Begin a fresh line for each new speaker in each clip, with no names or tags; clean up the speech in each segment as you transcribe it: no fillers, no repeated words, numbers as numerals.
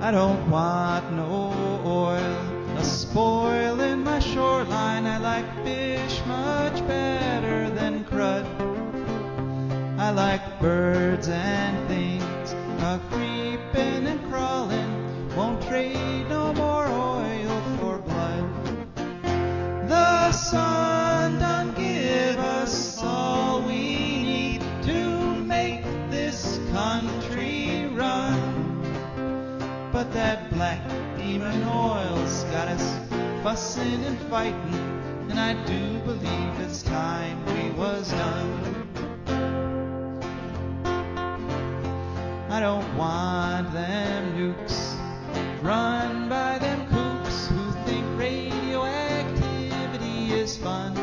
I don't want no oil, a spoil in my shoreline. I like fish much better than crud. I like birds and things, a-creeping and crawling. Won't trade no more oil for blood. The sun done give us all we need to make this country run. But that black demon oil's got us fussing and fighting, and I do believe it's time we was done. I don't want them nukes run by them kooks who think radioactivity is fun.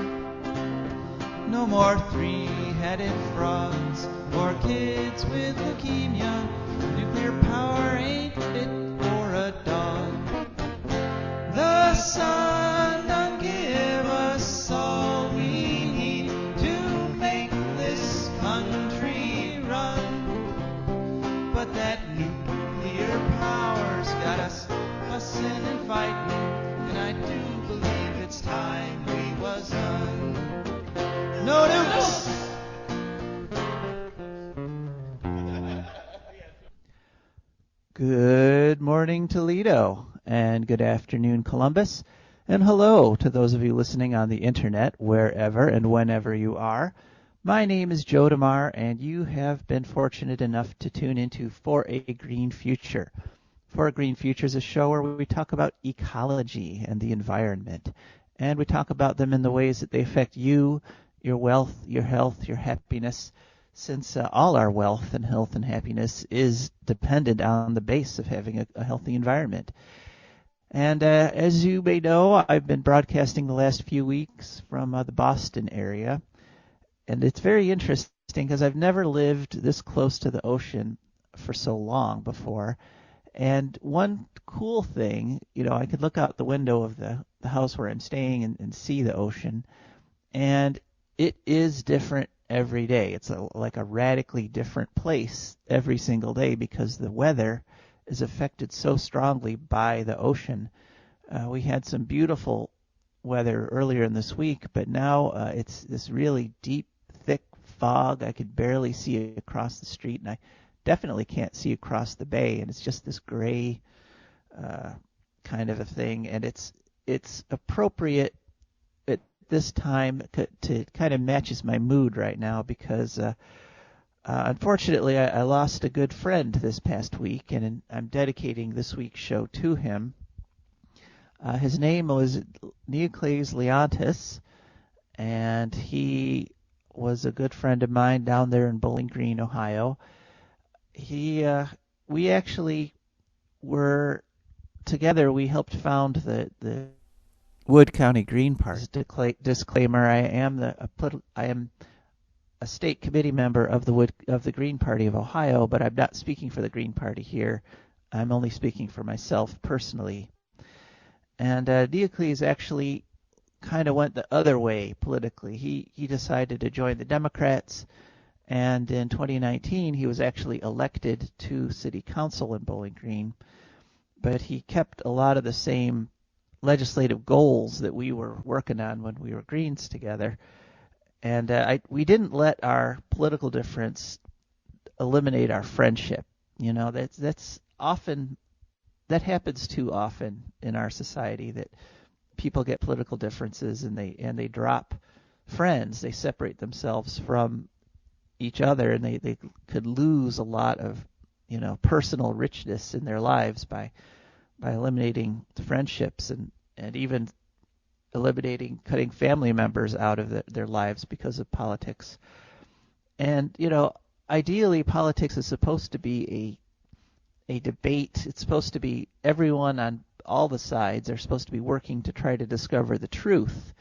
No more three-headed frogs or kids with leukemia. Nuclear power ain't fit for a dog. The sun done give us all we need to make this country run. But that nuclear power's got us fussing and fighting, and I do believe it's time we was done. No nukes! Good morning, Toledo, and good afternoon, Columbus, and hello to those of you listening on the internet, wherever and whenever you are. My name is Joe DeMare, and you have been fortunate enough to tune into For a Green Future. For a Green Future is a show where we talk about ecology and the environment, and we talk about them in the ways that they affect you, your wealth, your health, your happiness, since all our wealth and health and happiness is dependent on the base of having a healthy environment. And as you may know, I've been broadcasting the last few weeks from the Boston area. And it's very interesting because I've never lived this close to the ocean for so long before. And one cool thing, I could look out the window of the house where I'm staying and see the ocean. And it is different every day. It's like a radically different place every single day because the weather is affected so strongly by the ocean. We had some beautiful weather earlier in this week, but now it's this really deep, thick fog. I could barely see it across the street, and I definitely can't see across the bay, and it's just this gray kind of a thing, and it's appropriate at this time to kind of matches my mood right now because unfortunately I lost a good friend this past week, and I'm dedicating this week's show to him. His name was Neocles Leontis, and he was a good friend of mine down there in Bowling Green, Ohio. We actually were together. We helped found the Wood County Green Party. Disclaimer: I am a state committee member of the Green Party of Ohio, but I'm not speaking for the Green Party here. I'm only speaking for myself personally. And Neocles actually kind of went the other way politically. He decided to join the Democrats, and in 2019 he was actually elected to city council in Bowling Green, but he kept a lot of the same legislative goals that we were working on when we were Greens together. And we didn't let our political difference eliminate our friendship. That's often, that happens too often in our society, that people get political differences and they drop friends. They separate themselves from each other, and they could lose a lot of personal richness in their lives by eliminating friendships and even cutting family members out of their lives because of politics. And ideally politics is supposed to be a debate. It's supposed to be everyone on all the sides are supposed to be working to try to discover the truth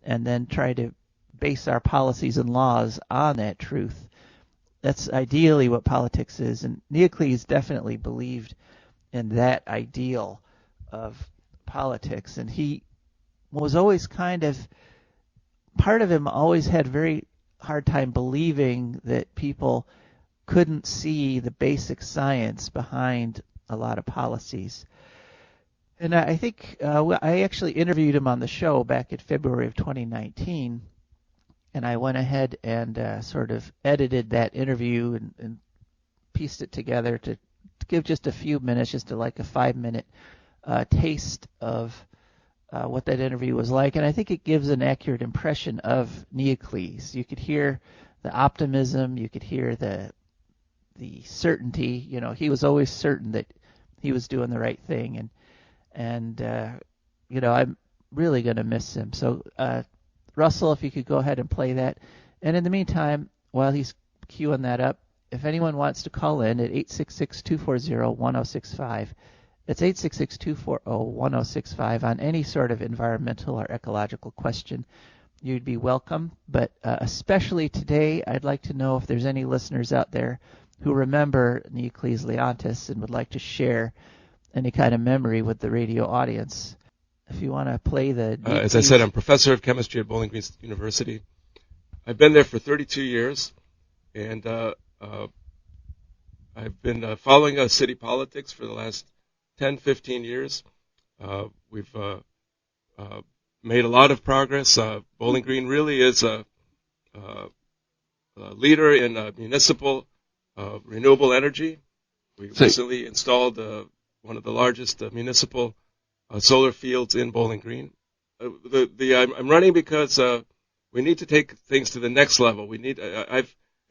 and then try to base our policies and laws on that truth. That's ideally what politics is, and Neocles definitely believed in that ideal of politics, and he was always part of him always had very hard time believing that people couldn't see the basic science behind a lot of policies. And I think I actually interviewed him on the show back in February of 2019, and I went ahead and sort of edited that interview and pieced it together to give just a few minutes, just like a 5-minute taste of what that interview was like. And I think it gives an accurate impression of Neocles. You could hear the optimism, you could hear the certainty. You know, he was always certain that he was doing the right thing, and you know, I'm really going to miss him. So, Russell, if you could go ahead and play that. And in the meantime, while he's queuing that up, if anyone wants to call in at 866-240-1065, it's 866-240-1065 on any sort of environmental or ecological question, you'd be welcome. But especially today, I'd like to know if there's any listeners out there who remember Neocles Leontis and would like to share any kind of memory with the radio audience. If you want to play the...
as I said, I'm professor of chemistry at Bowling Green University. I've been there for 32 years, and I've been following city politics for the last 10, 15 years. We've made a lot of progress. Bowling Green really is a leader in municipal renewable energy. We recently installed one of the largest municipal solar fields in Bowling Green. I'm running because we need to take things to the next level.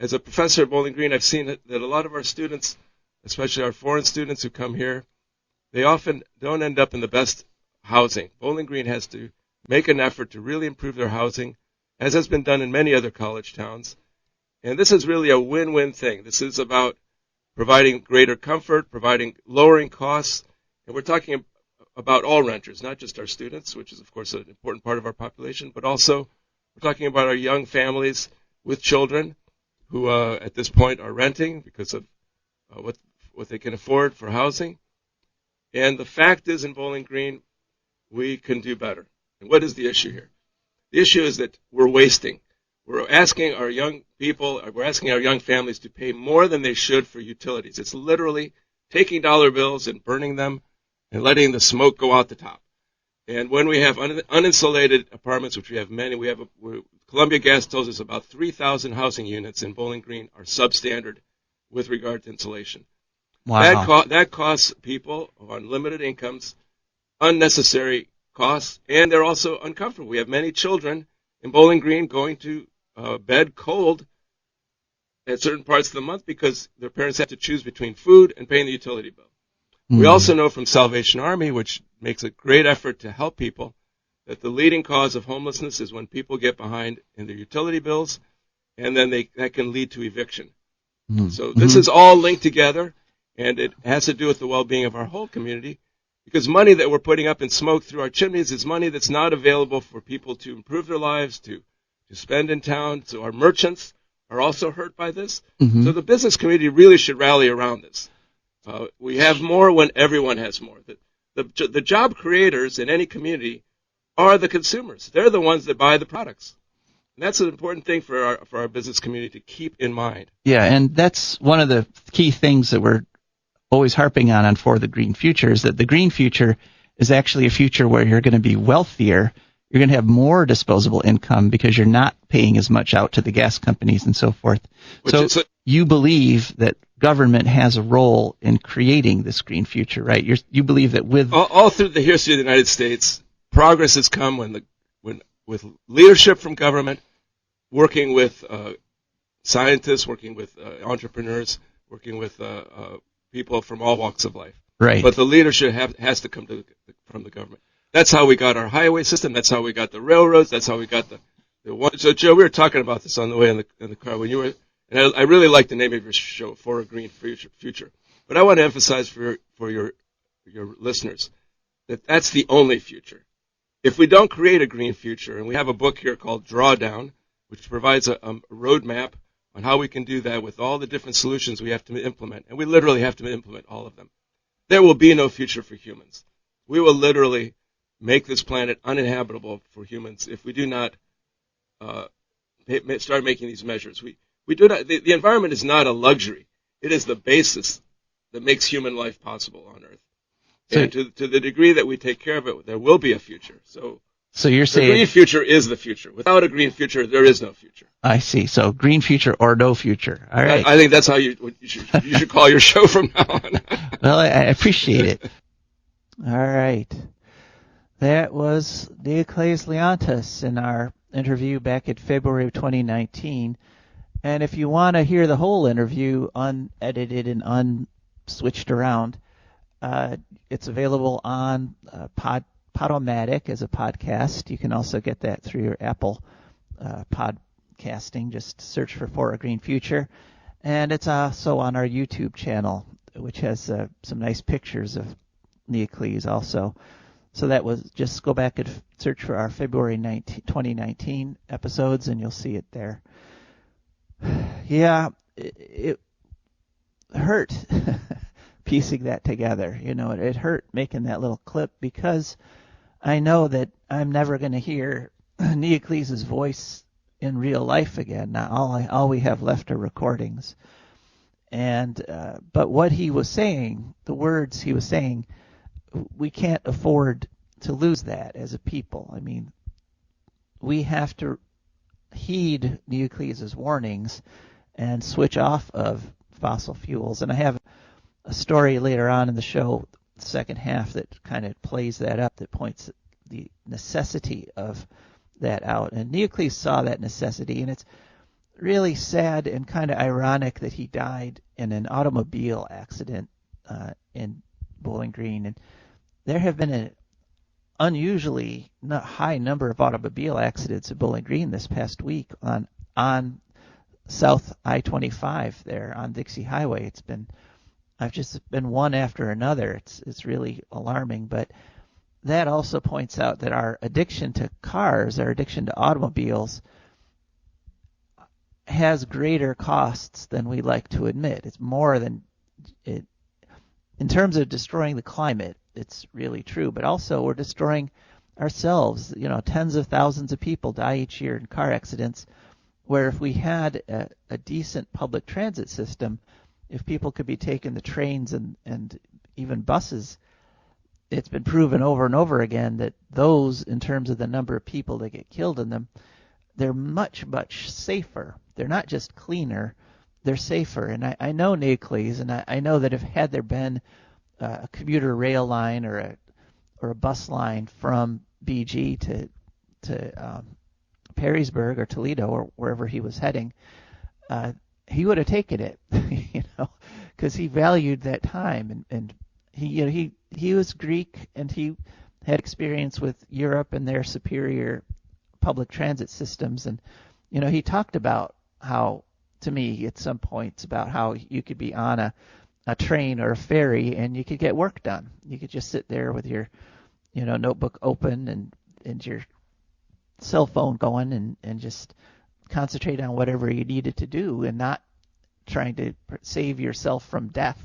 As a professor at Bowling Green, I've seen that a lot of our students, especially our foreign students who come here, they often don't end up in the best housing. Bowling Green has to make an effort to really improve their housing, as has been done in many other college towns. And this is really a win-win thing. This is about providing greater comfort, lowering costs, and we're talking about all renters, not just our students, which is, of course, an important part of our population, but also we're talking about our young families with children who, at this point, are renting because of what they can afford for housing. And the fact is, in Bowling Green, we can do better. And what is the issue here? The issue is that we're wasting. We're asking our young families to pay more than they should for utilities. It's literally taking dollar bills and burning them and letting the smoke go out the top. And when we have uninsulated apartments, which we have many, Columbia Gas tells us about 3,000 housing units in Bowling Green are substandard with regard to insulation.
Wow.
That costs people on limited incomes unnecessary costs, and they're also uncomfortable. We have many children in Bowling Green going to bed cold at certain parts of the month because their parents have to choose between food and paying the utility bill. We also know from Salvation Army, which makes a great effort to help people, that the leading cause of homelessness is when people get behind in their utility bills, and then that can lead to eviction. So this is all linked together, and it has to do with the well-being of our whole community, because money that we're putting up in smoke through our chimneys is money that's not available for people to improve their lives, to spend in town. So our merchants are also hurt by this. So the business community really should rally around this. We have more when everyone has more. The job creators in any community are the consumers. They're the ones that buy the products. And that's an important thing for our business community to keep in mind.
Yeah, and that's one of the key things that we're always harping on for the green future, is that the green future is actually a future where you're going to be wealthier. You're going to have more disposable income because you're not paying as much out to the gas companies and so forth. So you believe that government has a role in creating this green future, right? You believe that with
all through the history of the United States, progress has come with leadership from government, working with scientists, working with entrepreneurs, working with people from all walks of life.
Right.
But the leadership has to come from the government. That's how we got our highway system. That's how we got the railroads. That's how we got the one. So, Joe, we were talking about this on the way in the car when you were. And I really like the name of your show, For a Green Future. But I want to emphasize for your listeners that that's the only future. If we don't create a green future, and we have a book here called Drawdown, which provides a roadmap on how we can do that with all the different solutions we have to implement, and we literally have to implement all of them, there will be no future for humans. We will literally make this planet uninhabitable for humans if we do not start making these measures. We do not. The environment is not a luxury. It is the basis that makes human life possible on Earth.
So,
and to the degree that we take care of it, there will be a future.
So you're saying
the green future is the future. Without a green future, there is no future.
I see. So green future or no future. All right.
I think that's how you should call your show from now on.
Well, I appreciate it. All right. That was Neocles Leontis in our interview back in February of 2019. And if you want to hear the whole interview unedited and unswitched around, it's available on Podomatic as a podcast. You can also get that through your Apple podcasting. Just search for A Green Future. And it's also on our YouTube channel, which has some nice pictures of Neocles also. So that was, just go back and search for our February 2019 episodes, and you'll see it there. Yeah, it hurt piecing that together. It hurt making that little clip because I know that I'm never going to hear Neocles' voice in real life again. Now all we have left are recordings. And but what he was saying, the words he was saying, we can't afford to lose that as a people. I mean, we have to heed Neocles' warnings and switch off of fossil fuels. And I have a story later on in the show, the second half, that kind of plays that up, that points the necessity of that out. And Neocles saw that necessity, and it's really sad and kind of ironic that he died in an automobile accident in Bowling Green. And there have been an unusually high number of automobile accidents at Bowling Green this past week on South I-25 there on Dixie Highway. I've just been one after another. It's really alarming, but that also points out that our addiction to cars, our addiction to automobiles, has greater costs than we like to admit. It's more than it in terms of destroying the climate. It's really true, but also we're destroying ourselves. Tens of thousands of people die each year in car accidents, where if we had a decent public transit system, if people could be taking the trains and even buses, it's been proven over and over again that those, in terms of the number of people that get killed in them, they're much, much safer. They're not just cleaner, they're safer. And I know Neocles, and I know that if had there been a commuter rail line or a bus line from BG to Perrysburg or Toledo or wherever he was heading, he would have taken it, because he valued that time, and he was Greek, and he had experience with Europe and their superior public transit systems, and he talked about how, to me at some points, about how you could be on a train or a ferry and you could get work done. You could just sit there with your notebook open and your cell phone going and just concentrate on whatever you needed to do, and not trying to save yourself from death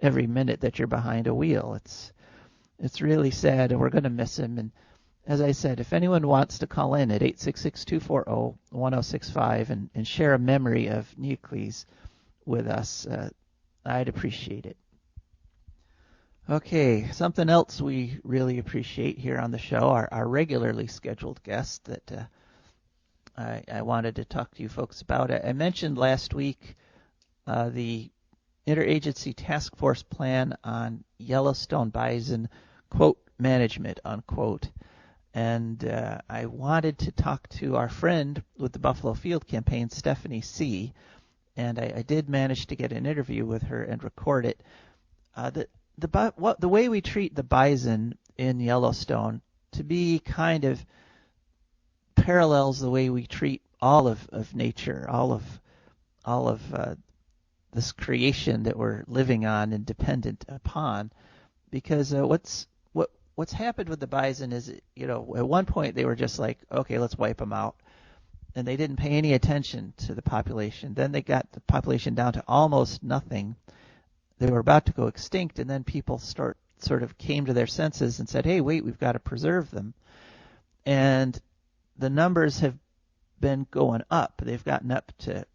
every minute that you're behind a wheel. It's really sad, and we're going to miss him. And as I said, if anyone wants to call in at 866-240-1065 and share a memory of Neocles with us, I'd appreciate it. Okay, something else we really appreciate here on the show, our regularly scheduled guest that I wanted to talk to you folks about. I mentioned last week the Interagency Task Force Plan on Yellowstone Bison, quote, management, unquote. And I wanted to talk to our friend with the Buffalo Field Campaign, Stephany Seay, and I did manage to get an interview with her and record it. The way we treat the bison in Yellowstone, to be kind of parallels the way we treat all of nature, all of this creation that we're living on and dependent upon. Because what's happened with the bison is, at one point they were just like, okay, let's wipe them out. And they didn't pay any attention to the population. Then they got the population down to almost nothing. They were about to go extinct, and then people sort of came to their senses and said, hey, wait, we've got to preserve them. And the numbers have been going up. They've gotten up to,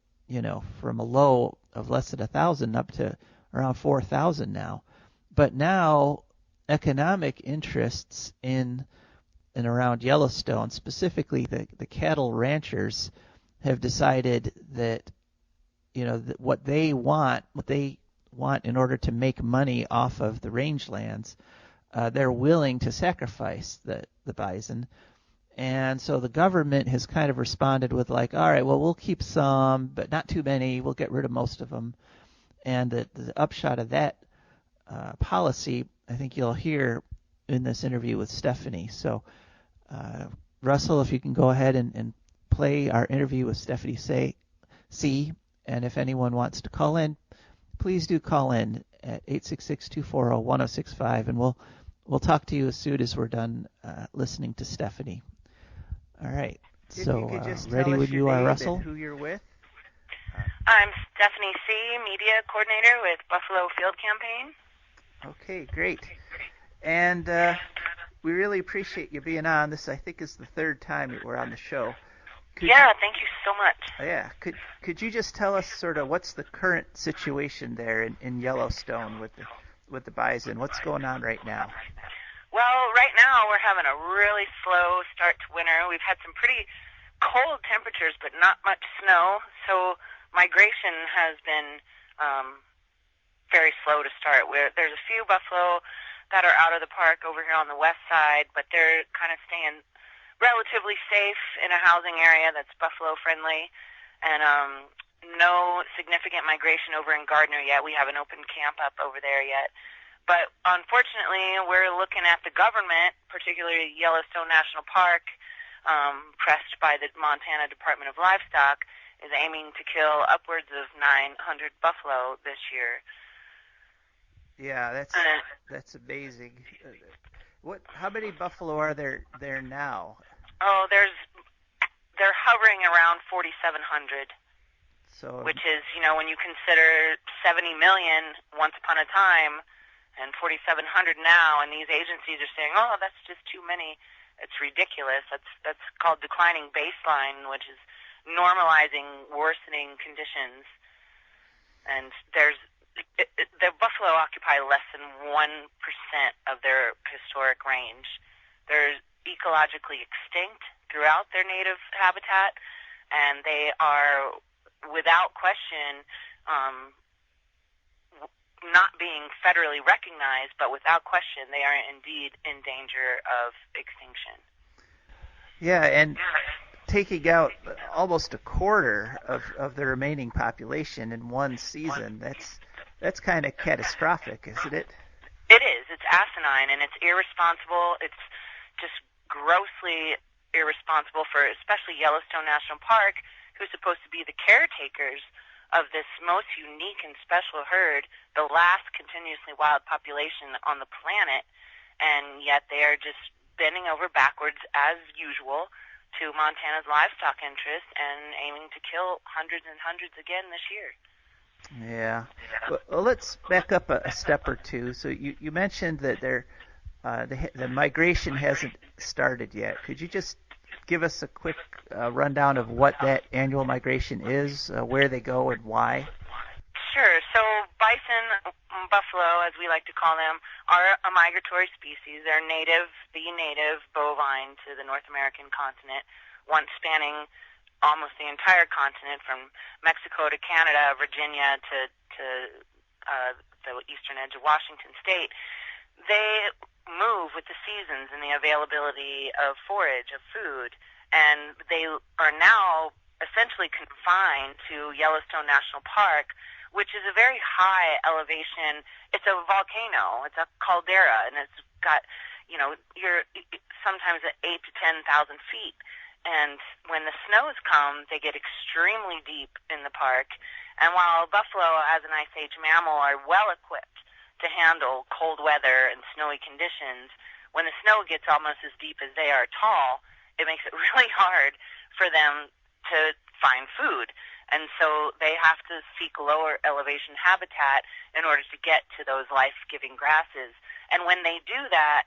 from a low of less than 1,000 up to around 4,000 now. But now economic interests in and around Yellowstone, specifically the cattle ranchers, have decided that that what they want in order to make money off of the rangelands, they're willing to sacrifice the bison. And so the government has kind of responded with like, all right, well, we'll keep some, but not too many. We'll get rid of most of them. And the upshot of that policy, I think you'll hear in this interview with Stephany. So, Russell, if you can go ahead and play our interview with Stephany Seay, and if anyone wants to call in, please do call in at 866-240-1065, and we'll talk to you as soon as we're done listening to Stephany. All right. So, ready when you are, Russell?
Who you're with?
I'm Stephany Seay, media coordinator with Buffalo Field Campaign.
Okay, great. And we really appreciate you being on. This, I think, is the third time that we're on the show.
Thank you so much.
Yeah. Could you just tell us sort of what's the current situation there in Yellowstone with the bison? What's going on right now?
Well, right now we're having a really slow start to winter. We've had some pretty cold temperatures, but not much snow. So migration has been very slow to start. There's a few buffalo that are out of the park over here on the west side, but they're kind of staying relatively safe in a housing area that's buffalo friendly, and no significant migration over in Gardner yet. We haven't opened camp up over there yet. But unfortunately, we're looking at the government, particularly Yellowstone National Park, pressed by the Montana Department of Livestock, is aiming to kill upwards of 900 buffalo this year.
Yeah, that's amazing. How many buffalo are there now?
Oh, they're hovering around 4,700.
So,
which is, when you consider 70 million once upon a time and 4,700 now, and these agencies are saying, oh, that's just too many. It's ridiculous. That's called declining baseline, which is normalizing worsening conditions. And the buffalo occupy less than 1% of their historic range. They're ecologically extinct throughout their native habitat, and they are, without question, not being federally recognized, but without question, they are indeed in danger of extinction.
Yeah, and taking out almost a quarter of the remaining population in one season, that's kind of catastrophic, isn't it?
It is. It's asinine, and it's irresponsible. It's just grossly irresponsible for especially Yellowstone National Park, who's supposed to be the caretakers of this most unique and special herd, the last continuously wild population on the planet, and yet they are just bending over backwards, as usual, to Montana's livestock interests and aiming to kill hundreds and hundreds again this year.
Yeah. Well, let's back up a step or two. So you mentioned that the migration hasn't started yet. Could you just give us a quick rundown of what that annual migration is, where they go, and why?
Sure. So bison, buffalo, as we like to call them, are a migratory species. They're the native bovine to the North American continent, once spanning almost the entire continent from Mexico to Canada, Virginia to the eastern edge of Washington State. They move with the seasons and the availability of forage, of food, and they are now essentially confined to Yellowstone National Park, which is a very high elevation. It's a volcano. It's a caldera, and it's got, you're sometimes at 8,000 to 10,000 feet. And when the snows come, they get extremely deep in the park. And while buffalo, as an Ice Age mammal, are well equipped to handle cold weather and snowy conditions, when the snow gets almost as deep as they are tall, it makes it really hard for them to find food. And so they have to seek lower elevation habitat in order to get to those life-giving grasses. And when they do that,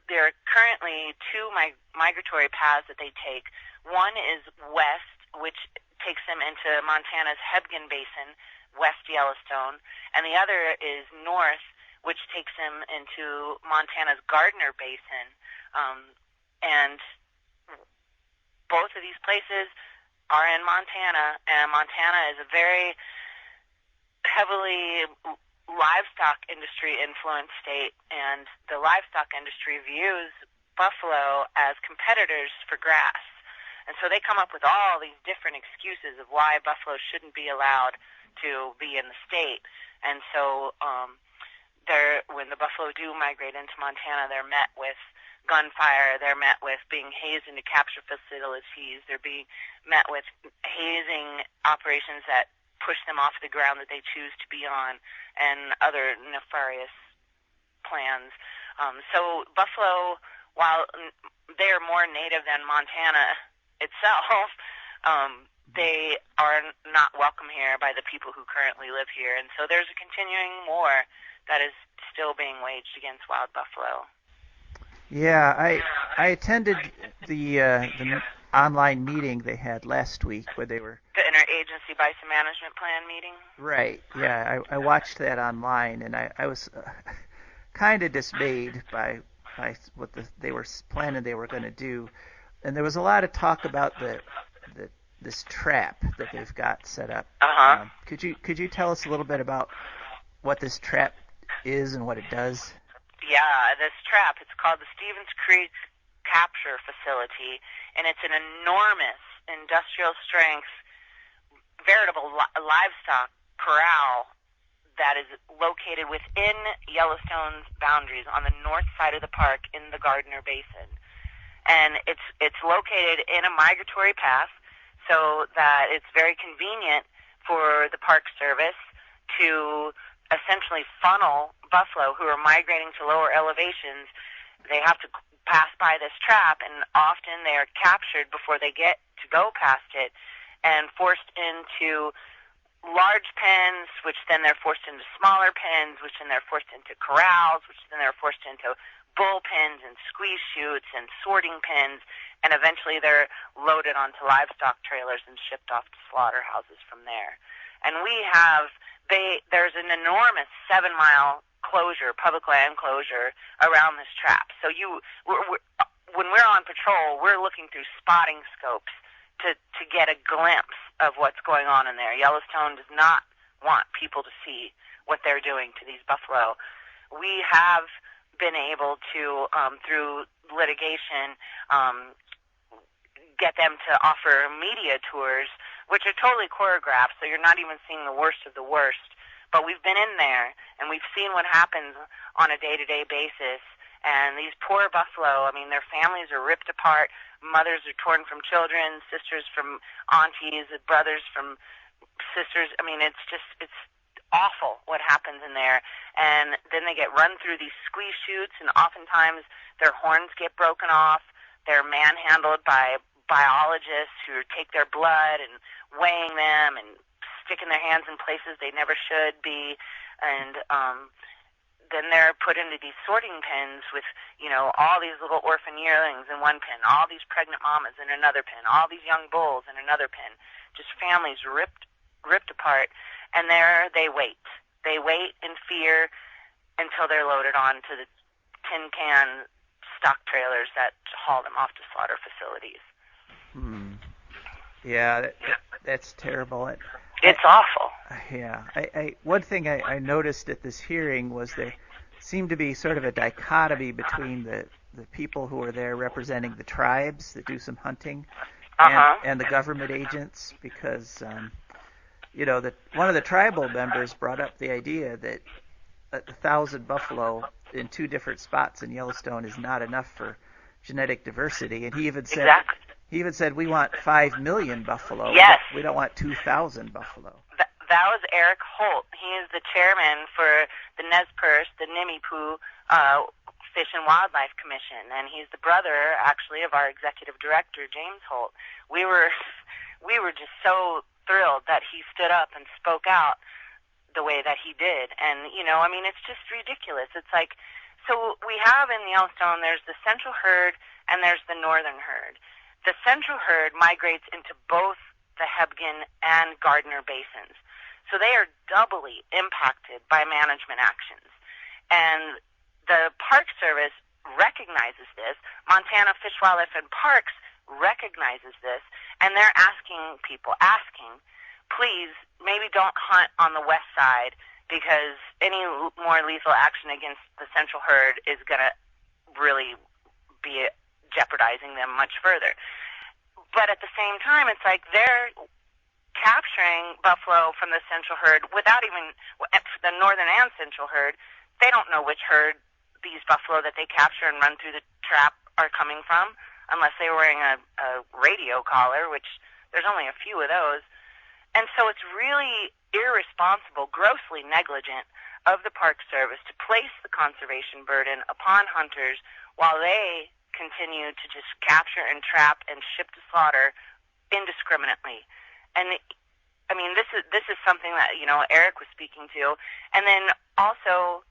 there are currently two migratory paths that they take. One is west, which takes them into Montana's Hebgen Basin, West Yellowstone, and the other is north, which takes him into Montana's Gardner Basin. And both of these places are in Montana, and Montana is a very heavily livestock industry influenced state, and the livestock industry views buffalo as competitors for grass. And so they come up with all these different excuses of why buffalo shouldn't be allowed to be in the state. And so when the buffalo do migrate into Montana, they're met with gunfire, they're met with being hazed into capture facilities, they're being met with hazing operations that push them off the ground that they choose to be on, and other nefarious plans. So buffalo, while they are more native than Montana itself, they are not welcome here by the people who currently live here. And so there's a continuing war that is still being waged against wild buffalo.
Yeah, I attended the online meeting they had last week where they were...
The Interagency Bison Management Plan meeting?
Right, yeah. I watched that online, and I was kind of dismayed by what they were planning they were going to do. And there was a lot of talk about this trap that they've got set up.
Uh-huh.
Could you tell us a little bit about what this trap is and what it does?
Yeah, this trap, it's called the Stevens Creek Capture Facility, and it's an enormous industrial strength, veritable livestock corral that is located within Yellowstone's boundaries on the north side of the park in the Gardner Basin. And it's located in a migratory path so that it's very convenient for the Park Service to essentially funnel buffalo who are migrating to lower elevations. They have to pass by this trap, and often they are captured before they get to go past it and forced into large pens, which then they're forced into smaller pens, which then they're forced into corrals, which then they're forced into bull pens and squeeze chutes and sorting pens, and eventually they're loaded onto livestock trailers and shipped off to slaughterhouses from there. And there's an enormous 7-mile closure, public land closure, around this trap. So when we're on patrol, we're looking through spotting scopes to get a glimpse of what's going on in there. Yellowstone does not want people to see what they're doing to these buffalo. We have been able to, through litigation, get them to offer media tours, which are totally choreographed, so you're not even seeing the worst of the worst. But we've been in there, and we've seen what happens on a day-to-day basis. And these poor buffalo, I mean, their families are ripped apart. Mothers are torn from children, sisters from aunties, brothers from sisters. I mean, it's awful what happens in there. And then they get run through these squeeze chutes, and oftentimes their horns get broken off. They're manhandled by biologists who take their blood and weighing them and sticking their hands in places they never should be, and then they're put into these sorting pens with, all these little orphan yearlings in one pen, all these pregnant mamas in another pen, all these young bulls in another pen, just families ripped apart, and there they wait. They wait in fear until they're loaded onto the tin can stock trailers that haul them off to slaughter facilities.
Yeah, that's terrible.
It's awful.
Yeah. One thing I noticed at this hearing was there seemed to be sort of a dichotomy between the people who are there representing the tribes that do some hunting and the government agents, because one of the tribal members brought up the idea that 1,000 buffalo in 2 different spots in Yellowstone is not enough for genetic diversity, and he even said
exactly.
He even said, we want 5 million buffalo.
Yes.
We don't want 2,000 buffalo.
That was Eric Holt. He is the chairman for the Nez Perce, the Nimiipuu Fish and Wildlife Commission, and he's the brother, actually, of our executive director, James Holt. We were just so thrilled that he stood up and spoke out the way that he did. And, it's just ridiculous. It's like, so we have in Yellowstone, there's the central herd and there's the northern herd. The central herd migrates into both the Hebgen and Gardner basins. So they are doubly impacted by management actions. And the Park Service recognizes this. Montana Fish, Wildlife, and Parks recognizes this, and they're asking people, please, maybe don't hunt on the west side, because any more lethal action against the central herd is going to really be jeopardizing them much further. But at the same time, it's like they're capturing buffalo from the central herd without even the northern and central herd. They don't know which herd these buffalo that they capture and run through the trap are coming from, unless they were wearing a radio collar, which there's only a few of those. And so it's really irresponsible, grossly negligent of the Park Service to place the conservation burden upon hunters while they continue to just capture and trap and ship to slaughter indiscriminately. And I mean, this is something that, Eric was speaking to. And then also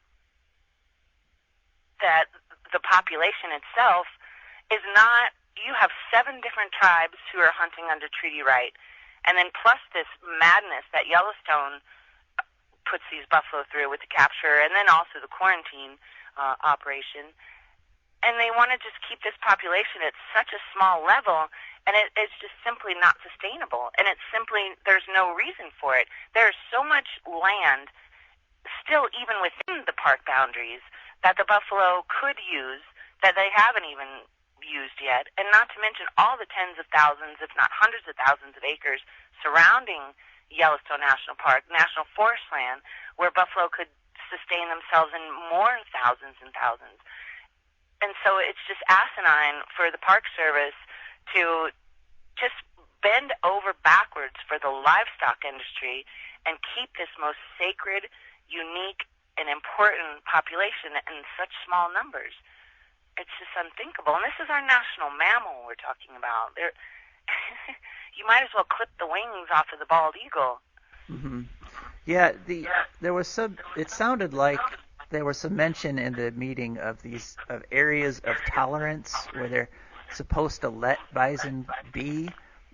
that the population itself is not, you have 7 different tribes who are hunting under treaty right. And then plus this madness that Yellowstone puts these buffalo through with the capture and then also the quarantine operation. And they want to just keep this population at such a small level, and it's just simply not sustainable. And it's simply, there's no reason for it. There's so much land still even within the park boundaries that the buffalo could use that they haven't even used yet, and not to mention all the tens of thousands, if not hundreds of thousands of acres surrounding Yellowstone National Park, National Forest land, where buffalo could sustain themselves in more thousands and thousands. And so it's just asinine for the Park Service to just bend over backwards for the livestock industry and keep this most sacred, unique, and important population in such small numbers. It's just unthinkable. And this is our national mammal we're talking about. You might as well clip the wings off of the bald eagle.
Mm-hmm. Yeah, there was some. It sounded like there was some mention in the meeting of areas of tolerance where they're supposed to let bison be,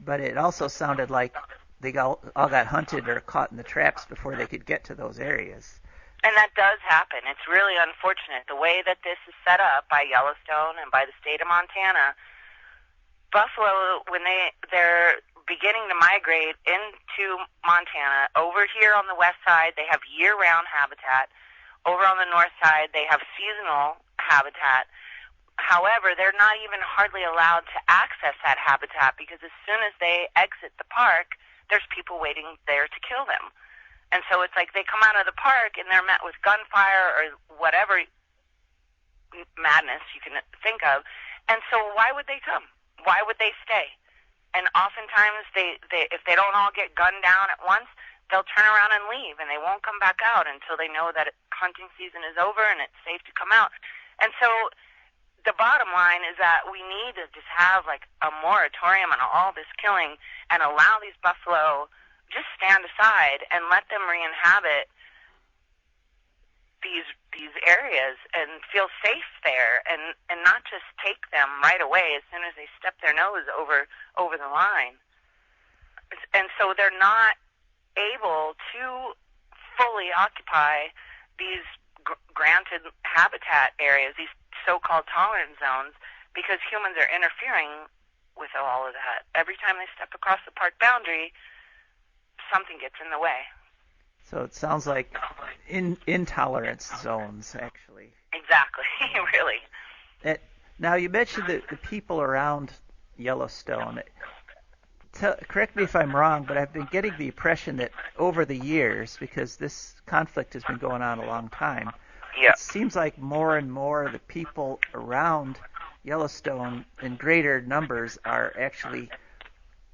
but it also sounded like they all got hunted or caught in the traps before they could get to those areas.
And that does happen. It's really unfortunate. The way that this is set up by Yellowstone and by the state of Montana, buffalo, when they're beginning to migrate into Montana, over here on the west side, they have year-round habitat. Over on the north side, they have seasonal habitat. However, they're not even hardly allowed to access that habitat because as soon as they exit the park, there's people waiting there to kill them. And so it's like they come out of the park and they're met with gunfire or whatever madness you can think of. And so why would they come? Why would they stay? And oftentimes they if they don't all get gunned down at once, they'll turn around and leave, and they won't come back out until they know that hunting season is over and it's safe to come out. And so the bottom line is that we need to just have like a moratorium on all this killing and allow these buffalo just stand aside and let them re-inhabit these areas and feel safe there, and not just take them right away as soon as they step their nose over the line. And so they're not able to fully occupy these granted habitat areas, these so-called tolerance zones, because humans are interfering with all of that. Every time they step across the park boundary, something gets in the way.
So it sounds like intolerance zones, actually.
Exactly, really.
Now, you mentioned the people around Yellowstone. Correct me if I'm wrong, but I've been getting the impression that over the years, because this conflict has been going on a long time, It seems like more and more the people around Yellowstone in greater numbers are actually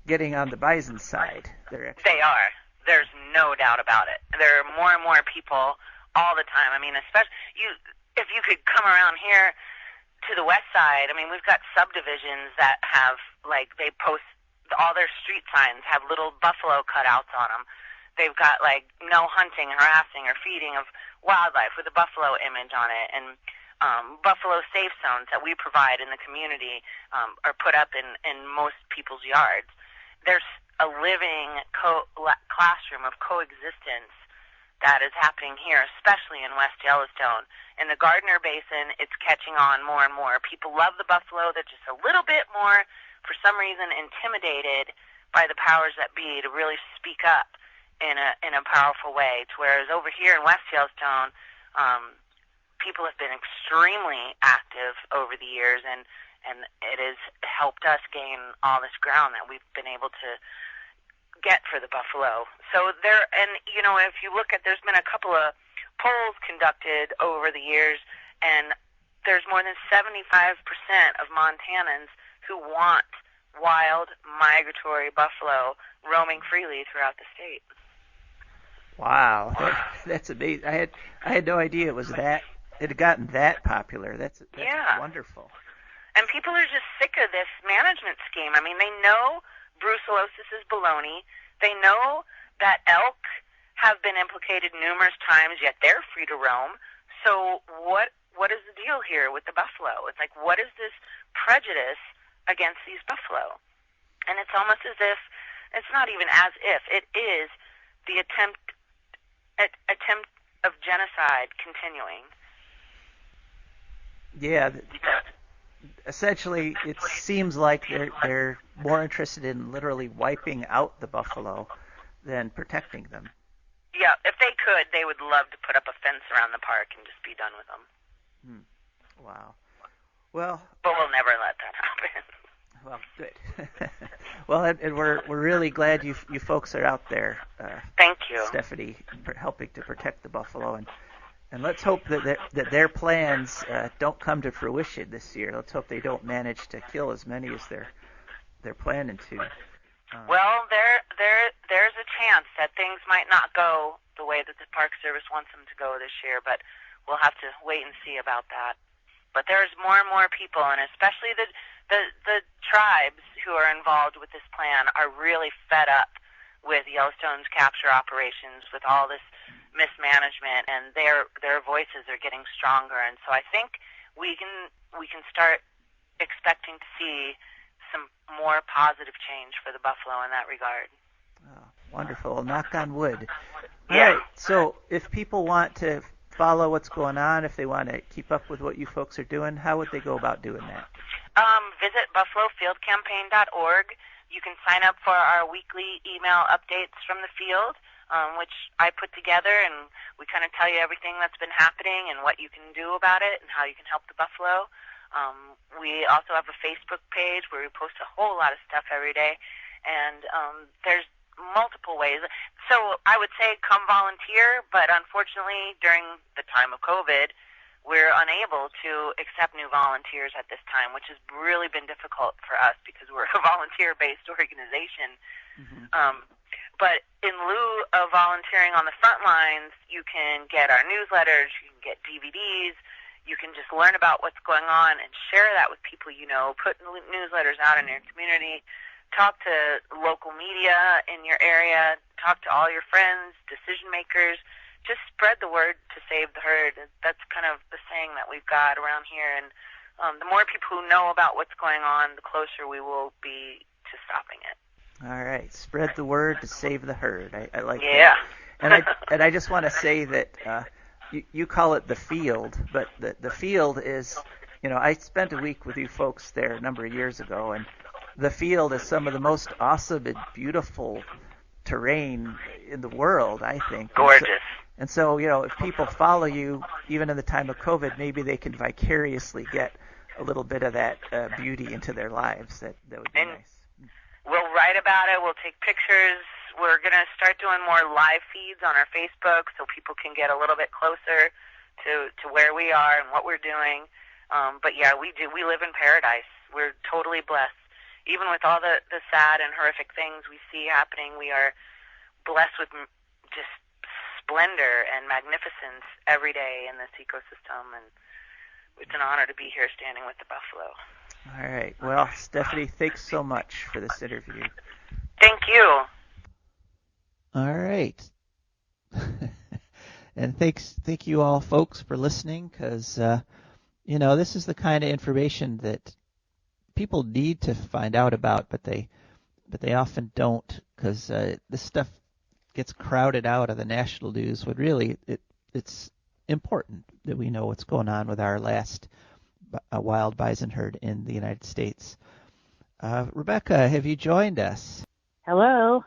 getting on the bison side.
They are. There's no doubt about it. There are more and more people all the time. I mean, especially if you could come around here to the west side. I mean, we've got subdivisions that have, like, they post all their street signs have little buffalo cutouts on them. They've got, like, no hunting, harassing, or feeding of wildlife with a buffalo image on it. And buffalo safe zones that we provide in the community are put up in most people's yards. There's a living classroom of coexistence that is happening here, especially in West Yellowstone. In the Gardner Basin, it's catching on more and more. People love the buffalo. They're just a little bit more, for some reason, intimidated by the powers that be to really speak up in a powerful way. Whereas over here in West Yellowstone, people have been extremely active over the years, and it has helped us gain all this ground that we've been able to get for the buffalo. So if you look at, there's been a couple of polls conducted over the years, and there's more than 75% of Montanans who want wild migratory buffalo roaming freely throughout the state.
Wow, that's amazing. I had no idea it had gotten that popular. That's wonderful.
And people are just sick of this management scheme. I mean, they know brucellosis is baloney. They know that elk have been implicated numerous times, yet they're free to roam. So what is the deal here with the buffalo? It's like, what is this prejudice against these buffalo? And it's almost as if, it's not even as if, it is the attempt of genocide continuing.
Yeah. Essentially, it seems like they're more interested in literally wiping out the buffalo than protecting them.
Yeah, if they could, they would love to put up a fence around the park and just be done with them.
Wow. Well,
but we'll never let that happen.
Well, good. Well, and we're really glad you folks are out there.
Thank you,
Stephany, for helping to protect the buffalo, and let's hope that their plans don't come to fruition this year. Let's hope they don't manage to kill as many as they're planning to.
Well, there's a chance that things might not go the way that the Park Service wants them to go this year, but we'll have to wait and see about that. But there's more and more people, and especially the tribes who are involved with this plan are really fed up with Yellowstone's capture operations, with all this mismanagement, and their voices are getting stronger. And so I think we can start expecting to see some more positive change for the buffalo in that regard.
Oh, wonderful. Knock on wood. All
yeah.
right. So if people want to follow what's going on, if they want to keep up with what you folks are doing, how would they go about doing that?
Visit buffalofieldcampaign.org. You can sign up for our weekly email updates from the field, which I put together, and we kind of tell you everything that's been happening and what you can do about it and how you can help the buffalo. We also have a Facebook page where we post a whole lot of stuff every day, and there's multiple ways. So I would say come volunteer, but unfortunately during the time of COVID, we're unable to accept new volunteers at this time, which has really been difficult for us because we're a volunteer-based organization. Mm-hmm. But in lieu of volunteering on the front lines, you can get our newsletters, you can get DVDs, you can just learn about what's going on and share that with people you know, put newsletters out in your community, talk to local media in your area, talk to all your friends, decision makers. Just spread the word to save the herd. That's kind of the saying that we've got around here. And the more people who know about what's going on, the closer we will be to stopping it.
All right. Spread the word to save the herd. I like
that.
And I just want to say that you call it the field, but the field is, I spent a week with you folks there a number of years ago, and the field is some of the most awesome and beautiful terrain in the world, I think.
Gorgeous.
And so, if people follow you, even in the time of COVID, maybe they can vicariously get a little bit of that beauty into their lives. That would be nice.
We'll write about it. We'll take pictures. We're going to start doing more live feeds on our Facebook so people can get a little bit closer to where we are and what we're doing. But yeah, we do. We live in paradise. We're totally blessed. Even with all the sad and horrific things we see happening, we are blessed with just splendor and magnificence every day in this ecosystem, and it's an honor to be here standing with the buffalo.
All right. Well, Stephany, thanks so much for this interview.
Thank you.
All right. And thank you all, folks, for listening, because, this is the kind of information that people need to find out about, but they but they often don't because this stuff gets crowded out of the national news when really it's important that we know what's going on with our last wild bison herd in the United States. Rebecca, have you joined us?
Hello.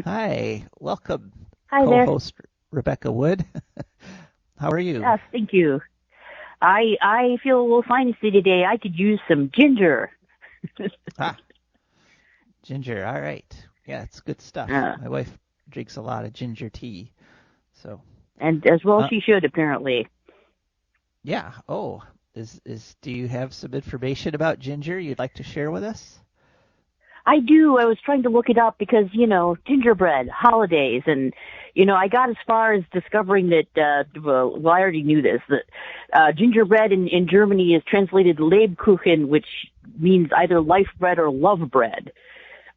Hi, welcome.
Hi
Co-host Rebecca Wood. How are you?
Yes, thank you. I feel a little fancy today. I could use some ginger.
Ginger, all right. Yeah, it's good stuff. My wife drinks a lot of ginger tea.
And as well she should, apparently.
Yeah. Oh, do you have some information about ginger you'd like to share with us?
I do. I was trying to look it up because, gingerbread, holidays, and, I got as far as discovering that, I already knew this, that gingerbread in Germany is translated Lebkuchen, which means either life bread or love bread.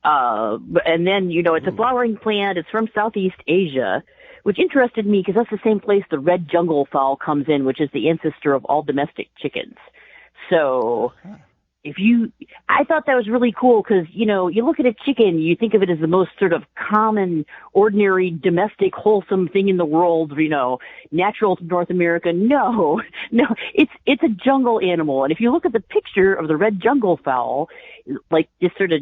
And then, it's a flowering plant. It's from Southeast Asia, which interested me because that's the same place the red jungle fowl comes in, which is the ancestor of all domestic chickens. So I thought that was really cool because, you look at a chicken, you think of it as the most sort of common, ordinary, domestic, wholesome thing in the world, natural to North America. No, it's a jungle animal. And if you look at the picture of the red jungle fowl, like just sort of,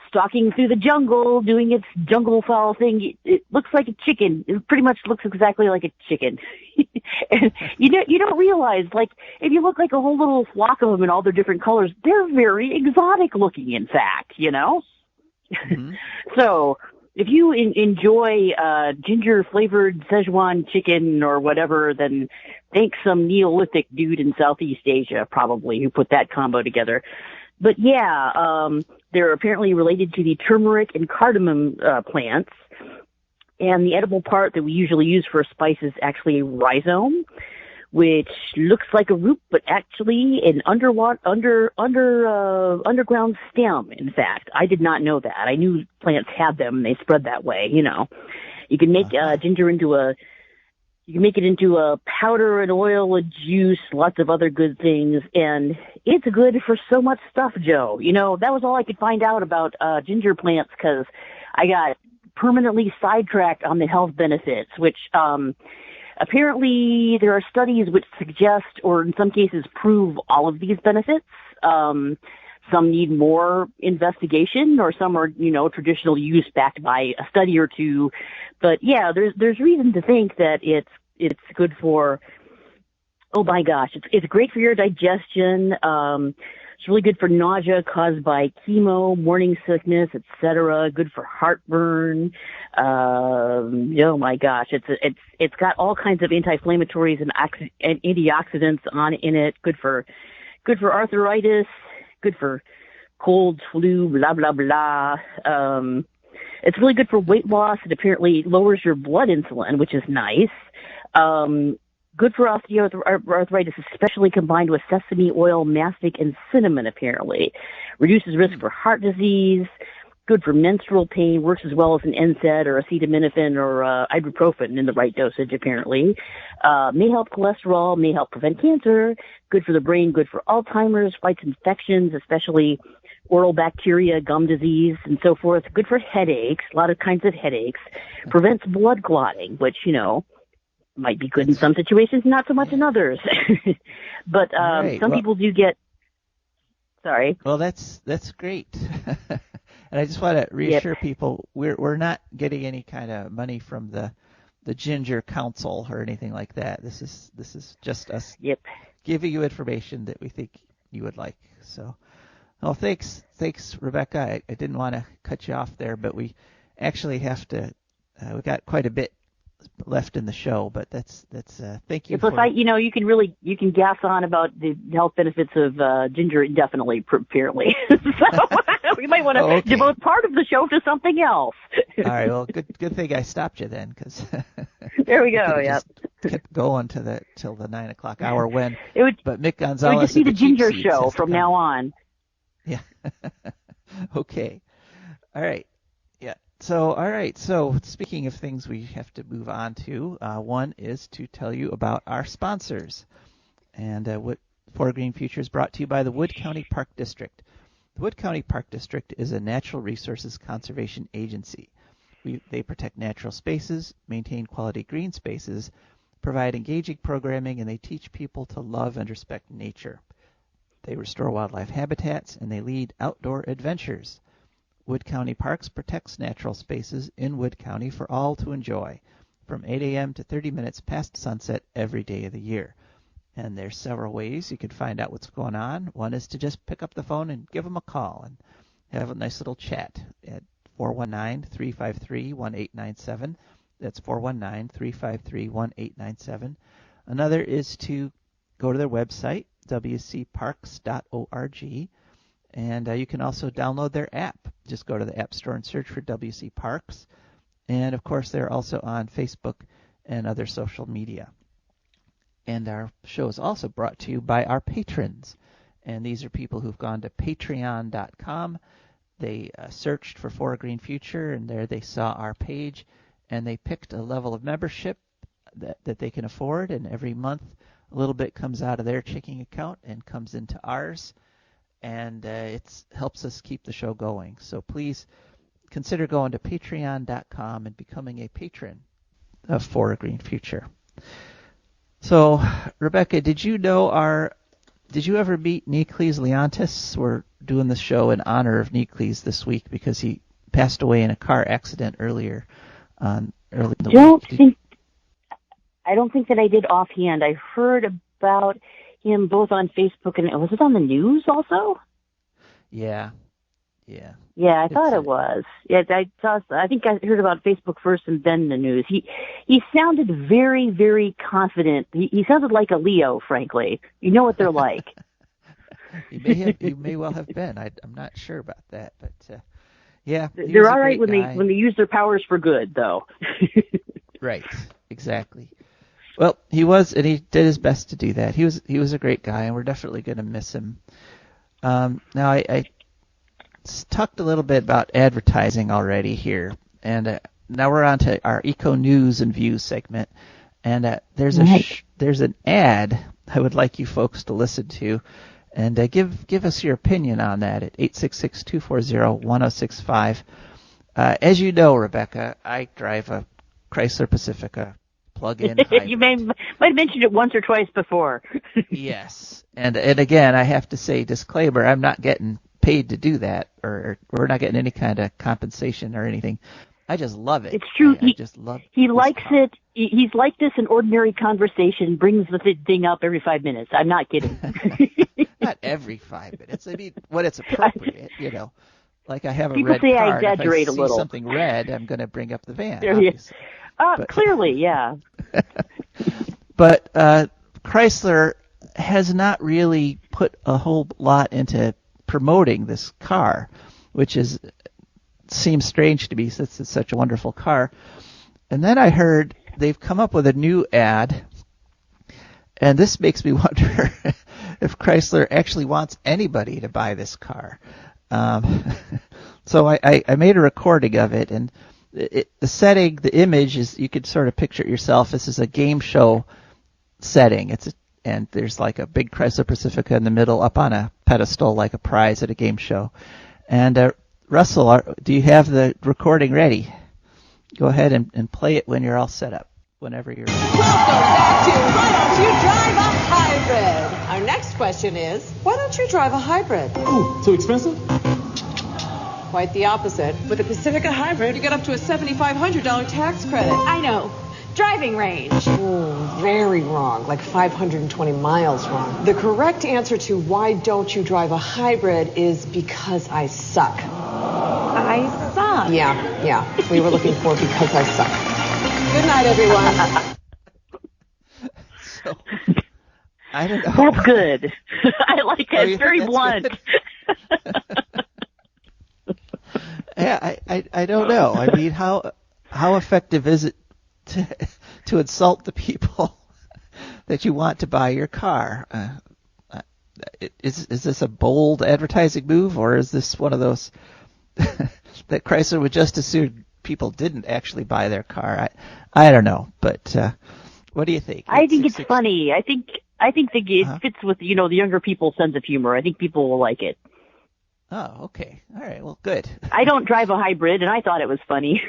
stalking through the jungle, doing its jungle fowl thing, it looks like a chicken. It pretty much looks exactly like a chicken. And you don't realize, like, if you look like a whole little flock of them in all their different colors, they're very exotic looking, in fact, Mm-hmm. So if you enjoy ginger-flavored Szechuan chicken or whatever, then thank some Neolithic dude in Southeast Asia, probably, who put that combo together. But yeah, they're apparently related to the turmeric and cardamom plants. And the edible part that we usually use for a spice is actually a rhizome, which looks like a root, but actually an underground stem, in fact. I did not know that. I knew plants had them and they spread that way, You can make ginger you can make it into a powder, an oil, a juice, lots of other good things, and it's good for so much stuff, Joe. That was all I could find out about ginger plants because I got permanently sidetracked on the health benefits, which apparently there are studies which suggest or in some cases prove all of these benefits. Some need more investigation or some are, traditional use backed by a study or two. But yeah, there's reason to think that it's good for, oh my gosh, it's great for your digestion. It's really good for nausea caused by chemo, morning sickness, etc. Good for heartburn. Oh my gosh, it's got all kinds of anti-inflammatories and antioxidants in it. Good for arthritis. Good for cold, flu, blah blah blah. It's really good for weight loss. It apparently lowers your blood insulin, which is nice. Good for osteoarthritis, especially combined with sesame oil, mastic, and cinnamon, apparently. Reduces risk for heart disease. Good for menstrual pain. Works as well as an NSAID or acetaminophen or ibuprofen in the right dosage, apparently. May help cholesterol. May help prevent cancer. Good for the brain. Good for Alzheimer's. Fights infections, especially oral bacteria, gum disease, and so forth. Good for headaches. A lot of kinds of headaches. Prevents blood clotting, which, might be good in some situations, not so much in others. But some people do get. Sorry.
Well, that's great, and I just want to reassure people we're not getting any kind of money from the Ginger Council or anything like that. This is just us giving you information that we think you would like. So, well, thanks, Rebecca. I didn't want to cut you off there, but we actually have to. We got quite a bit left in the show, but that's thank you.
Plus, you can gas on about the health benefits of ginger indefinitely, apparently. So we might want to devote part of the show to something else.
All right. Well, good thing I stopped you then, because
there we go. Yeah.
Kept going till the 9:00 hour when. But Mick Gonzalez.
It would just be the Ginger Show from now on.
Yeah. Okay. All right. So, all right. So, speaking of things we have to move on to, one is to tell you about our sponsors. And what For Green Future is brought to you by the Wood County Park District. The Wood County Park District is a natural resources conservation agency. They protect natural spaces, maintain quality green spaces, provide engaging programming, and they teach people to love and respect nature. They restore wildlife habitats, and they lead outdoor adventures. Wood County Parks protects natural spaces in Wood County for all to enjoy, from 8 a.m. to 30 minutes past sunset every day of the year. And there's several ways you can find out what's going on. One is to just pick up the phone and give them a call and have a nice little chat at 419-353-1897. That's 419-353-1897. Another is to go to their website, wcparks.org, and you can also download their app. Just go to the App Store and search for WC Parks. And, of course, they're also on Facebook and other social media. And our show is also brought to you by our patrons. And these are people who've gone to patreon.com. They searched for For a Green Future, and there they saw our page, and they picked a level of membership that they can afford. And every month, a little bit comes out of their checking account and comes into ours. And it helps us keep the show going. So please consider going to patreon.com and becoming a patron of For a Green Future. So, Rebecca, did you ever meet Neocles Leontis? We're doing this show in honor of Neocles this week because he passed away in a car accident early in the week.
I don't think that I did offhand. I heard about him both on Facebook and was it on the news also?
Yeah.
Yeah, I thought it was. Yeah, I think I heard about Facebook first and then the news. He sounded very, very confident. He sounded like a Leo, frankly. You know what they're like.
He may well have been. I'm not sure about that, but yeah.
They're all right when they use their powers for good, though.
Right. Exactly. Well, he did his best to do that. He was a great guy, and we're definitely going to miss him. Now, I talked a little bit about advertising already here, and now we're on to our Eco News and Views segment. And there's an ad I would like you folks to listen to, and give us your opinion on that at 866-240-1065. As you know, Rebecca, I drive a Chrysler Pacifica plug-in hybrid.
You might have mentioned it once or twice before.
Yes, and again, I have to say, disclaimer, I'm not getting paid to do that, or we're not getting any kind of compensation or anything. I just love it.
It's true.
I just love
he likes it. He's like this in ordinary conversation, brings the thing up every 5 minutes. I'm not kidding.
Not every 5 minutes. I mean, when it's appropriate, you know. Like I have a
People
red
say
car,
I exaggerate
if I
a little.
see something red, I'm going to bring up the van,
Yeah.
obviously.
Clearly, yeah.
But Chrysler has not really put a whole lot into promoting this car, which seems strange to me since it's such a wonderful car. And then I heard they've come up with a new ad, and this makes me wonder if Chrysler actually wants anybody to buy this car. So I made a recording of it, and the image is, you could sort of picture it yourself. This is a game show setting. And there's like a big Chrysler Pacifica in the middle up on a pedestal like a prize at a game show. And Russell, do you have the recording ready? Go ahead and play it when you're all set up, whenever you're ready.
Welcome back to Why Don't You Drive a Hybrid? Our next question is, why don't you drive a hybrid?
Ooh, too expensive?
Quite the opposite. With a Pacifica Hybrid, you get up to a $7,500 tax credit.
I know. Driving range.
Ooh, very wrong. Like 520 miles wrong. The correct answer to why don't you drive a hybrid is because I suck.
I suck.
Yeah. We were looking for because I suck. Good night, everyone.
So, I don't know.
That's good. I like that. It's very blunt.
Yeah, I don't know. I mean, how effective is it to insult the people that you want to buy your car? Is this a bold advertising move, or is this one of those that Chrysler would just assume people didn't actually buy their car? I don't know, but what do you think?
I think it's funny. I think that it fits with the younger people's sense of humor. I think people will like it.
Oh, okay. All right. Well, good.
I don't drive a hybrid, and I thought it was funny.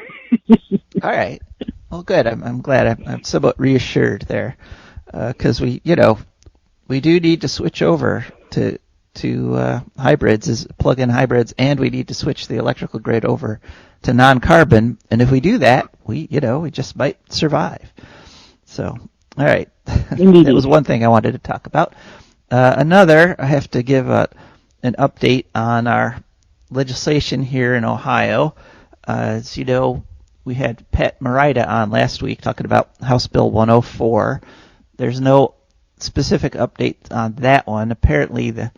All right. Well, good. I'm glad. I'm somewhat reassured there, because we do need to switch over to hybrids, as plug-in hybrids, and we need to switch the electrical grid over to non-carbon. And if we do that, we just might survive. So, all right. That was one thing I wanted to talk about. Another, I have to give an update on our legislation here in Ohio. As you know, we had Pat Morita on last week talking about House Bill 104. There's no specific update on that one. Apparently, the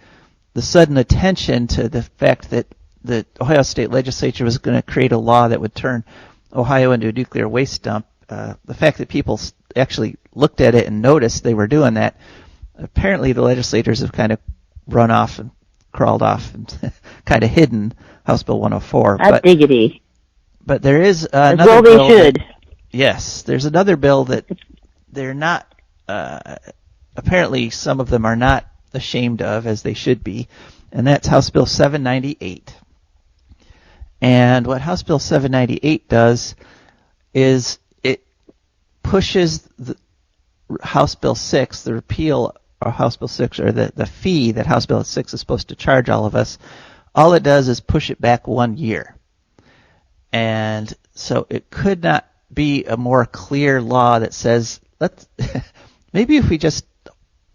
sudden attention to the fact that the Ohio State Legislature was going to create a law that would turn Ohio into a nuclear waste dump, the fact that people actually looked at it and noticed they were doing that, apparently the legislators have kind of run off and crawled off and kind of hidden House Bill 104.
Diggity.
But there is another
well,
bill.
They should.
Yes, there's another bill that they're not. Apparently, some of them are not ashamed of, as they should be, and that's House Bill 798. And what House Bill 798 does is it pushes the House Bill 6, the repeal of House Bill 6, or the fee that House Bill 6 is supposed to charge all of us. All it does is push it back 1 year. And so it could not be a more clear law that says, maybe if we just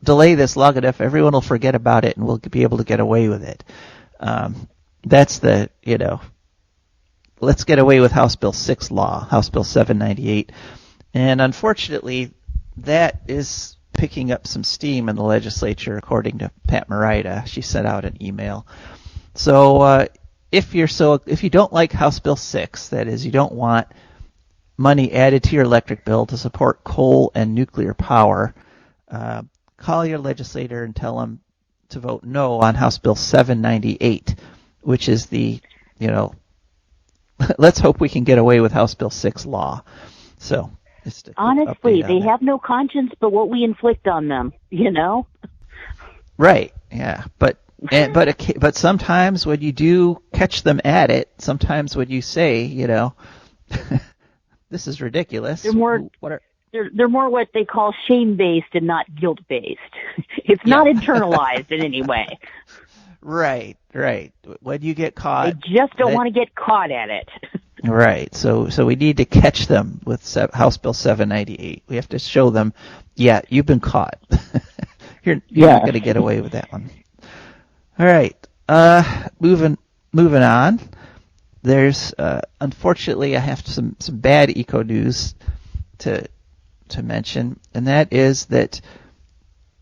delay this long enough, everyone will forget about it and we'll be able to get away with it. That's let's get away with House Bill 6 law, House Bill 798. And unfortunately, that is picking up some steam in the legislature, according to Pat Morita. She sent out an email. So if you don't like House Bill 6, that is, you don't want money added to your electric bill to support coal and nuclear power, call your legislator and tell them to vote no on House Bill 798, which is the, let's hope we can get away with House Bill 6 law. So,
honestly, they have no conscience but what we inflict on them, Right,
yeah, but sometimes when you do catch them at it, sometimes when you say, this is ridiculous.
They're more what they call shame-based and not guilt-based. It's not internalized in any way.
Right. When you get caught,
they just don't want to get caught at it.
Right. So we need to catch them with House Bill 798. We have to show them, you've been caught. You're not going to get away with that one. All right. Moving on. There's unfortunately I have some bad eco news to mention, and that is that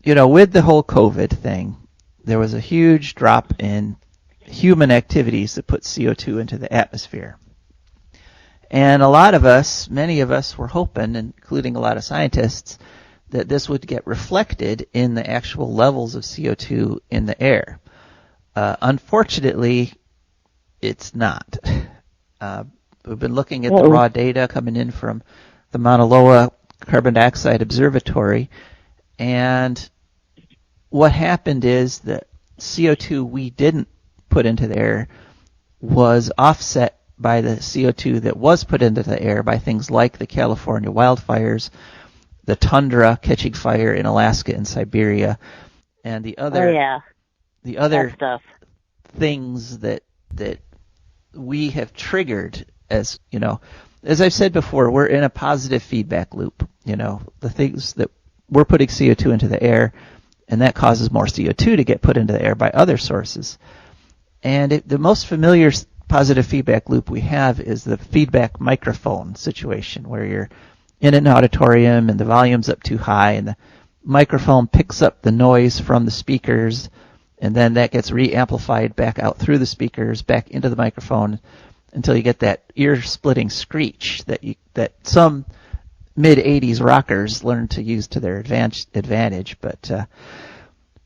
with the whole COVID thing, there was a huge drop in human activities that put CO2 into the atmosphere. And many of us were hoping, including a lot of scientists, that this would get reflected in the actual levels of CO2 in the air. Unfortunately, it's not. We've been looking at the raw data coming in from the Mauna Loa Carbon Dioxide Observatory, and what happened is that CO2 we didn't put into the air was offset by the CO2 that was put into the air by things like the California wildfires, the tundra catching fire in Alaska and Siberia, and the other
stuff.
Things that we have triggered as I've said before, we're in a positive feedback loop. The things that we're putting CO2 into the air, and that causes more CO2 to get put into the air by other sources. And the most familiar positive feedback loop we have is the feedback microphone situation, where you're in an auditorium and the volume's up too high, and the microphone picks up the noise from the speakers, and then that gets re-amplified back out through the speakers, back into the microphone, until you get that ear-splitting screech that some mid-'80s rockers learned to use to their advantage.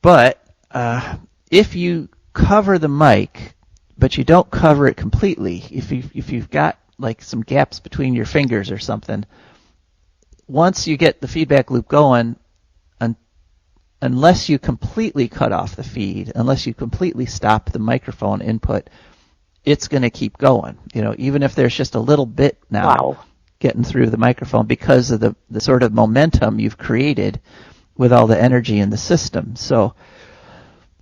But if you cover the mic, but you don't cover it completely, if you've got like some gaps between your fingers or something, once you get the feedback loop going, unless you completely cut off the feed, unless you completely stop the microphone input, it's going to keep going. Even if there's just a little bit now getting through the microphone because of the sort of momentum you've created with all the energy in the system. So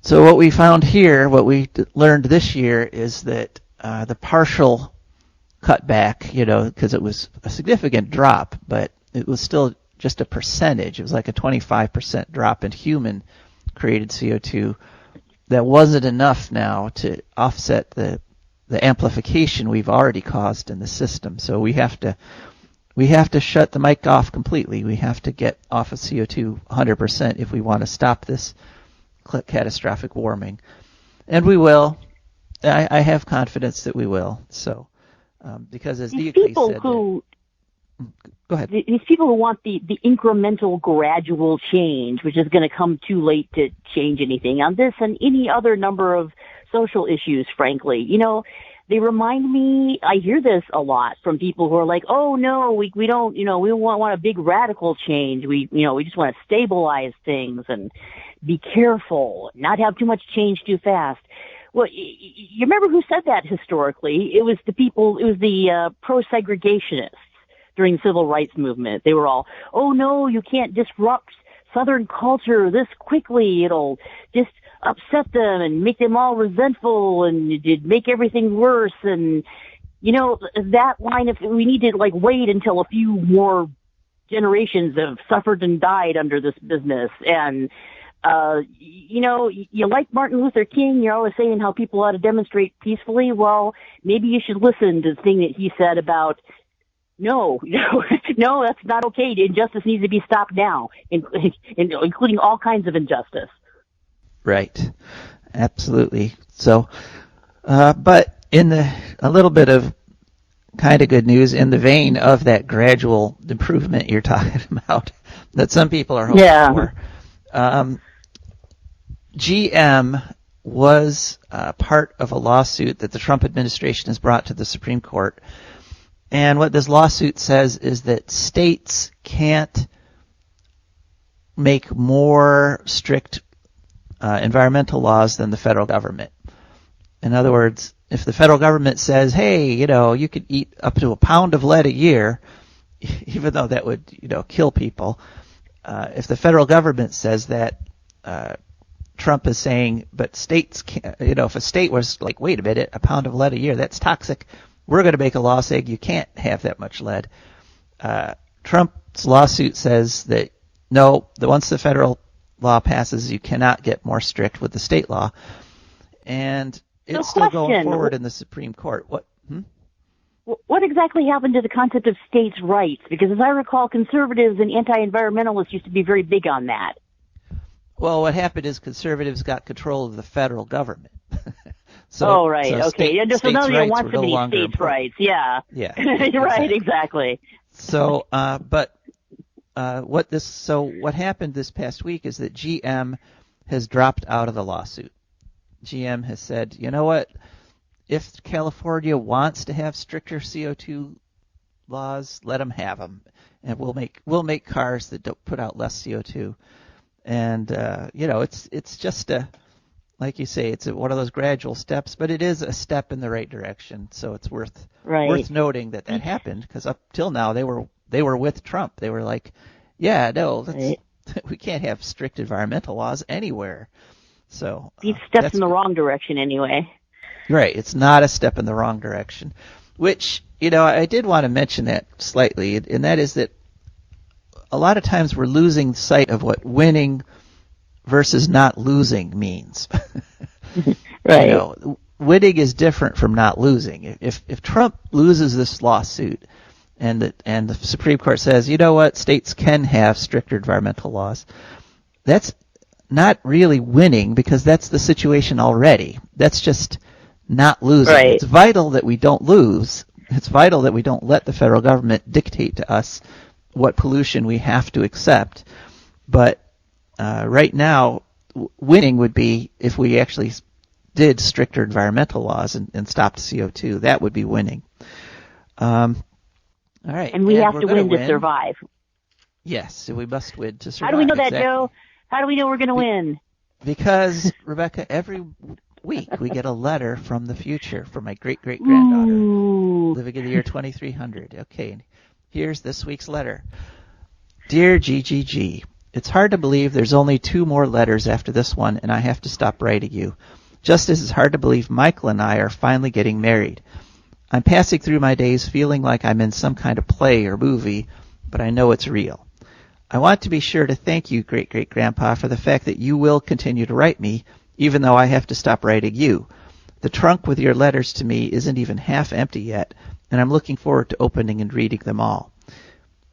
what we found here, what we learned this year, is that the partial cutback, because it was a significant drop, but it was still just a percentage. It was like a 25% drop in human-created CO2. That wasn't enough now to offset the amplification we've already caused in the system. So we have to shut the mic off completely. We have to get off of CO2 100% if we want to stop this catastrophic warming. And we will. I have confidence that we will. So, because as Neocles said... Go ahead.
These people who want the incremental gradual change, which is going to come too late to change anything on this and any other number of social issues, frankly. They remind me, I hear this a lot from people who are like, oh no, we don't, we want a big radical change. We just want to stabilize things and be careful, not have too much change too fast. Well, you remember who said that historically? It was the pro-segregationists during the civil rights movement. They were all, oh no, you can't disrupt Southern culture this quickly. It'll just upset them and make them all resentful and it'd make everything worse. And, that line of, we need to wait until a few more generations have suffered and died under this business. And, you like Martin Luther King, you're always saying how people ought to demonstrate peacefully. Well, maybe you should listen to the thing that he said about, no, that's not okay. Injustice needs to be stopped now, including all kinds of injustice.
Right. Absolutely. So, but in a little bit of kind of good news, in the vein of that gradual improvement you're talking about, that some people are hoping for, GM was part of a lawsuit that the Trump administration has brought to the Supreme Court. And what this lawsuit says is that states can't make more strict environmental laws than the federal government. In other words, if the federal government says, hey, you could eat up to a pound of lead a year, even though that would, kill people, if the federal government says that, Trump is saying, but states can't, if a state was like, wait a minute, a pound of lead a year, that's toxic, we're going to make a law saying you can't have that much lead. Trump's lawsuit says that, no, once the federal law passes, you cannot get more strict with the state law. And it's still going forward in the Supreme Court.
What exactly happened to the concept of states' rights? Because as I recall, conservatives and anti-environmentalists used to be very big on that.
Well, what happened is conservatives got control of the federal government.
Okay. So now they want to be states' rights. Yeah.
Yeah.
Right. Exactly.
So, what happened this past week is that GM has dropped out of the lawsuit. GM has said, you know what? If California wants to have stricter CO2 laws, let them have them, and we'll make cars that don't put out less CO2. And it's just like you say, it's one of those gradual steps, but it is a step in the right direction. So it's worth noting that happened, because up till now they were with Trump. They were like, yeah, no, we can't have strict environmental laws anywhere. So
these steps in the wrong direction anyway.
Right, it's not a step in the wrong direction. Which I did want to mention that slightly, and that is that a lot of times we're losing sight of what winning versus not losing means.
Right.
Winning is different from not losing. If Trump loses this lawsuit and the Supreme Court says, you know what, states can have stricter environmental laws, that's not really winning, because that's the situation already. That's just not losing. Right. It's vital that we don't lose. It's vital that we don't let the federal government dictate to us what pollution we have to accept. But right now, winning would be if we actually did stricter environmental laws and stopped CO2. That would be winning. All right.
And we have to win to survive.
Yes, so we must win to survive.
How do we know that, Joe? How do we know we're going to win?
Because, Rebecca, every week we get a letter from the future, from my great-great-granddaughter, living in the year 2300. Okay, here's this week's letter. Dear GGG, it's hard to believe there's only 2 more letters after this one, and I have to stop writing you. Just as it's hard to believe Michael and I are finally getting married. I'm passing through my days feeling like I'm in some kind of play or movie, but I know it's real. I want to be sure to thank you, Great-Great-Grandpa, for the fact that you will continue to write me, even though I have to stop writing you. The trunk with your letters to me isn't even half empty yet, and I'm looking forward to opening and reading them all.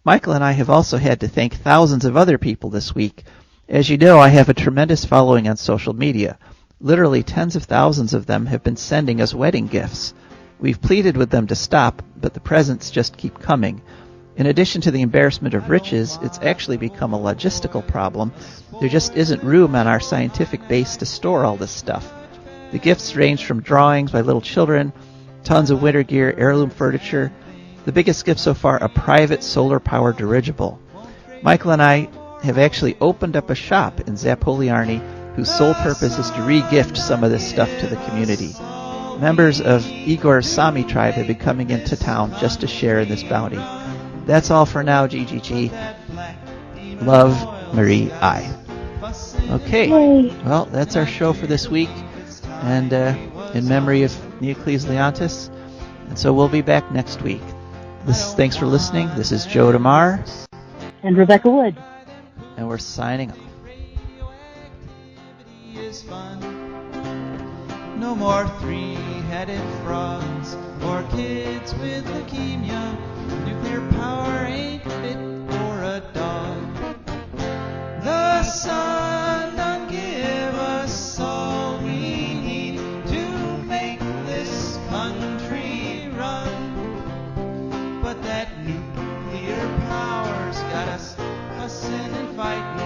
Michael and I have also had to thank thousands of other people this week. As you know, I have a tremendous following on social media. Literally tens of thousands of them have been sending us wedding gifts. We've pleaded with them to stop, but the presents just keep coming. In addition to the embarrassment of riches, it's actually become a logistical problem. There just isn't room on our scientific base to store all this stuff. The gifts range from drawings by little children, tons of winter gear, heirloom furniture. The biggest gift so far, a private solar-powered dirigible. Michael and I have actually opened up a shop in Zapoliarny whose sole purpose is to re-gift some of this stuff to the community. Members of Igor's Sami tribe have been coming into town just to share in this bounty. That's all for now, GGG. Love, Marie I. Okay, well, that's our show for this week, and in memory of Neocles Leontis. And so we'll be back next week. Thanks for listening. This is Joe DeMare.
And Rebecca Wood.
And we're signing off. No more 3-headed frogs or kids with leukemia. Nuclear power ain't fit for a dog. The sun done give us all we need to make this country run. But that nuclear power's got us fussing and fighting